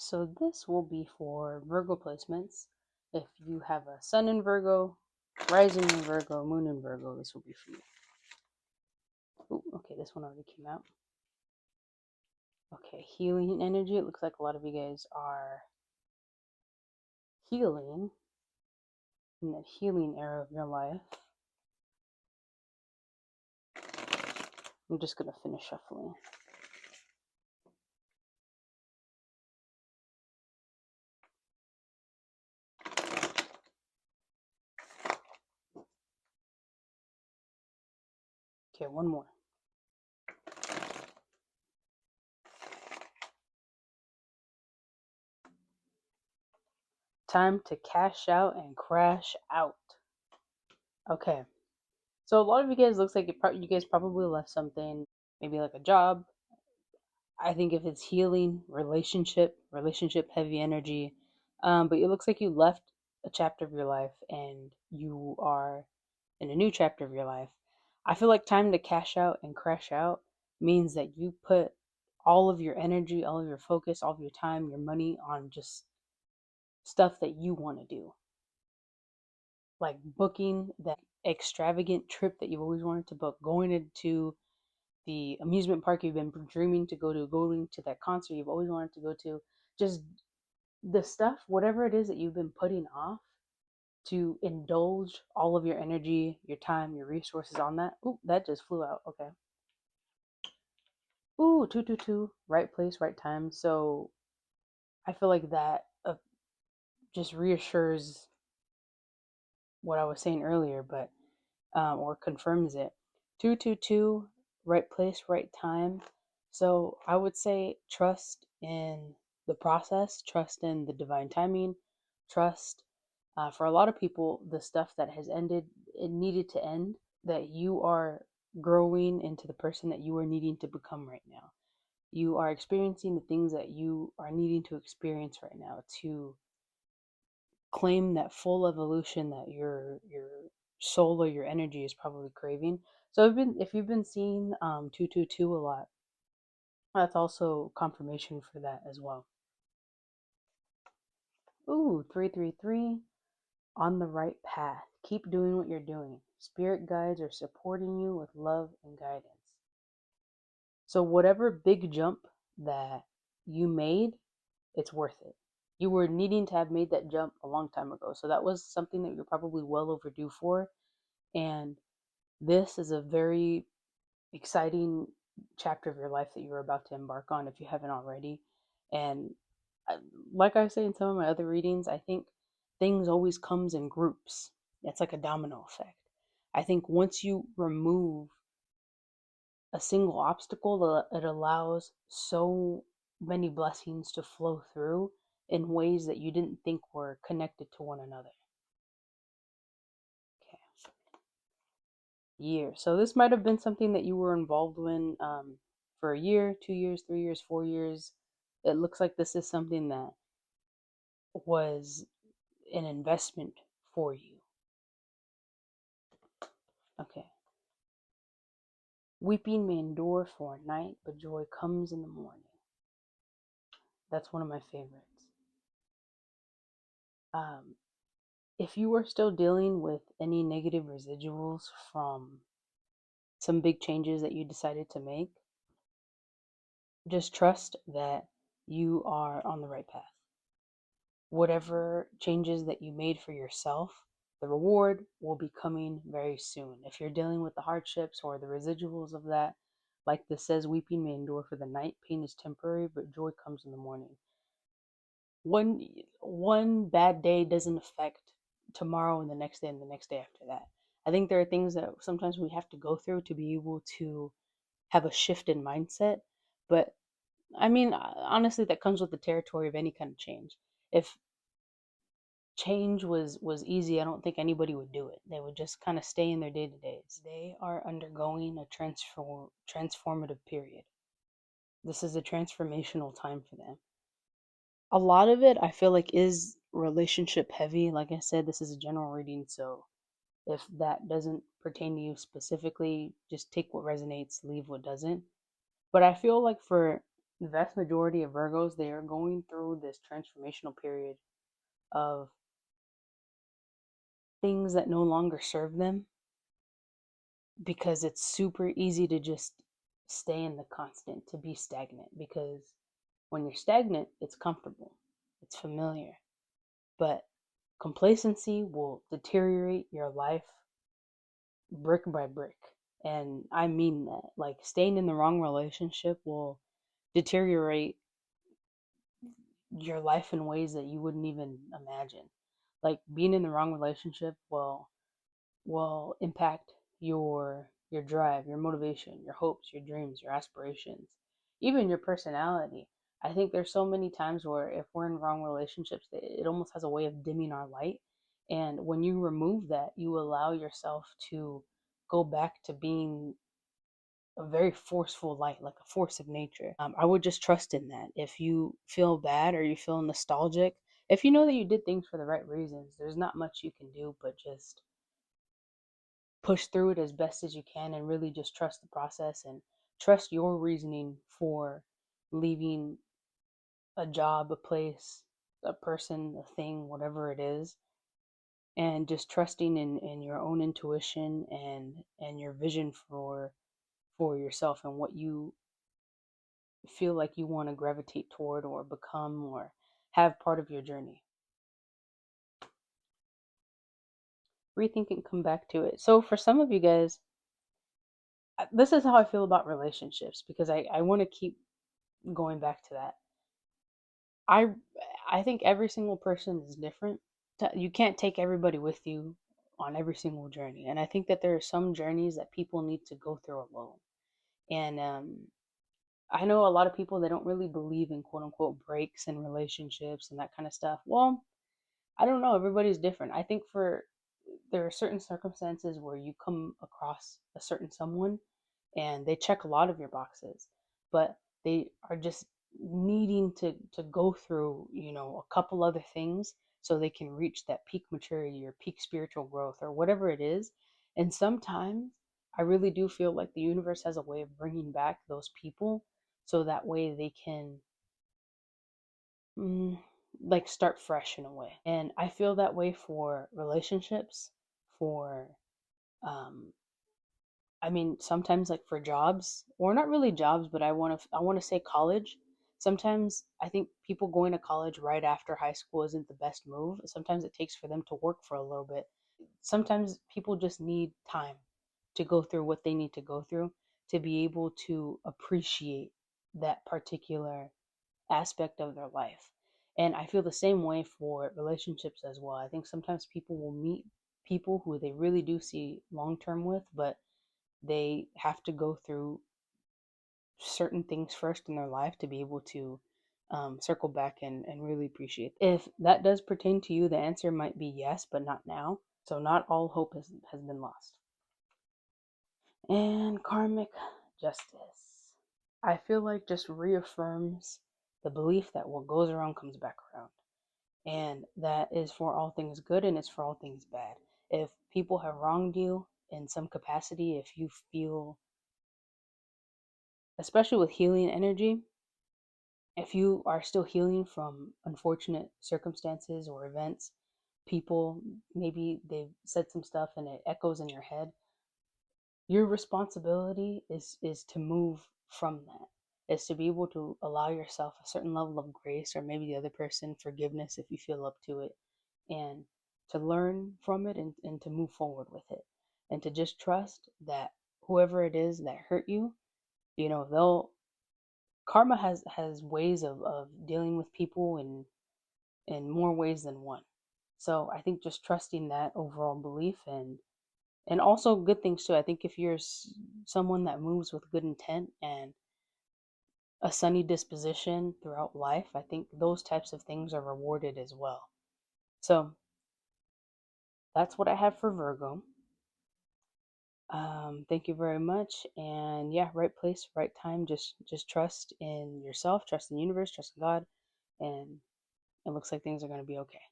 So this will be for Virgo placements. If you have a sun in Virgo, rising in Virgo, moon in Virgo, this will be for you. Ooh, okay, this one already came out. Okay, healing energy. It looks like a lot of you guys are healing in that healing era of your life. I'm just going to finish shuffling. Okay, one more. Time to cash out and crash out. Okay, so a lot of you guys looks like you guys probably left something, maybe like a job. I think if it's healing, relationship heavy energy, but it looks like you left a chapter of your life and you are in a new chapter of your life. I feel like time to cash out and crash out means that you put all of your energy, all of your focus, all of your time, your money on just stuff that you want to do. Like booking that extravagant trip that you've always wanted to book, going into the amusement park you've been dreaming to go to, going to that concert you've always wanted to go to, just the stuff, whatever it is that you've been putting off, to indulge all of your energy, your time, your resources on that. Ooh, that just flew out. Okay. Ooh, 222, right place, right time. So I feel like that just reassures what I was saying earlier, but or confirms it. 222, right place, right time. So I would say trust in the process, trust in the divine timing, trust for a lot of people, the stuff that has ended, it needed to end, that you are growing into the person that you are needing to become right now. You are experiencing the things that you are needing to experience right now to claim that full evolution that your soul or your energy is probably craving. So if you've been seeing 222 a lot, that's also confirmation for that as well. Ooh, 333, on the right path. Keep doing what you're doing. Spirit guides are supporting you with love and guidance. So whatever big jump that you made, it's worth it. You were needing to have made that jump a long time ago. So that was something that you're probably well overdue for. And this is a very exciting chapter of your life that you're about to embark on if you haven't already. And uh, like I say in some of my other readings, I think things always comes in groups. It's like a domino effect. I think once you remove a single obstacle, it allows so many blessings to flow through in ways that you didn't think were connected to one another. Okay. Year. So this might have been something that you were involved in for a year, 2 years, 3 years, 4 years. It looks like this is something that was an investment for you. Okay. Weeping may endure for a night, but joy comes in the morning. That's one of my favorites. Um, if you are still dealing with any negative residuals from some big changes that you decided to make, just trust that you are on the right path. Whatever changes that you made for yourself, the reward will be coming very soon. If you're dealing with the hardships or the residuals of that, like this says, weeping may endure for the night, pain is temporary, but joy comes in the morning. One bad day doesn't affect tomorrow and the next day and the next day after that. I think there are things that sometimes we have to go through to be able to have a shift in mindset. But I mean, honestly, that comes with the territory of any kind of change. If change was easy, I don't think anybody would do it. They would just kind of stay in their day to days. They are undergoing a transformative period. This is a transformational time for them. A lot of it, I feel like, is relationship heavy. Like I said, this is a general reading, so if that doesn't pertain to you specifically, just take what resonates, leave what doesn't. But I feel like for The vast majority of Virgos, they are going through this transformational period of things that no longer serve them, because it's super easy to just stay in the constant, to be stagnant. Because when you're stagnant, it's comfortable, it's familiar. But complacency will deteriorate your life brick by brick. And I mean that. Like, staying in the wrong relationship will deteriorate your life in ways that you wouldn't even imagine. Like, being in the wrong relationship will impact your drive, your motivation, your hopes, your dreams, your aspirations, even your personality. I think there's so many times where if we're in wrong relationships, it almost has a way of dimming our light. And when you remove that, you allow yourself to go back to being a very forceful light, like a force of nature. I would just trust in that. If you feel bad or you feel nostalgic, if you know that you did things for the right reasons, there's not much you can do but just push through it as best as you can, and really just trust the process and trust your reasoning for leaving a job, a place, a person, a thing, whatever it is, and just trusting in your own intuition and your vision for yourself and what you feel like you want to gravitate toward or become or have part of your journey. Rethink and come back to it. So for some of you guys, this is how I feel about relationships, because I want to keep going back to that. I I think every single person is different. You can't take everybody with you on every single journey, and I think that there are some journeys that people need to go through alone. And I know a lot of people, they don't really believe in quote unquote breaks in relationships and that kind of stuff. Well, I don't know. Everybody's different. I think there are certain circumstances where you come across a certain someone and they check a lot of your boxes, but they are just needing to go through, a couple other things so they can reach that peak maturity or peak spiritual growth or whatever it is. And sometimes I really do feel like the universe has a way of bringing back those people so that way they can mm, like start fresh in a way. And I feel that way for relationships, for um I mean sometimes like for jobs, or not really jobs, but I want to say college. Sometimes I think people going to college right after high school isn't the best move. Sometimes it takes for them to work for a little bit. Sometimes people just need time to go through what they need to go through to be able to appreciate that particular aspect of their life. And I feel the same way for relationships as well. I think sometimes people will meet people who they really do see long term with, but they have to go through certain things first in their life to be able to circle back and really appreciate. If that does pertain to you, the answer might be yes, but not now. So not all hope has been lost. And karmic justice, I feel like just reaffirms the belief that what goes around comes back around. And that is for all things good and it's for all things bad. If people have wronged you in some capacity, if you feel, especially with healing energy, if you are still healing from unfortunate circumstances or events, people, maybe they've said some stuff and it echoes in your head, your responsibility is to move from that. Is to be able to allow yourself a certain level of grace, or maybe the other person forgiveness if you feel up to it, and to learn from it and to move forward with it, and to just trust that whoever it is that hurt you, they'll karma has ways of dealing with people in more ways than one. So I think just trusting that overall belief, and also good things too. I think if you're someone that moves with good intent and a sunny disposition throughout life, I think those types of things are rewarded as well. So that's what I have for Virgo. Thank you very much. And yeah, right place, right time. Just trust in yourself, trust in the universe, trust in God, and it looks like things are going to be okay.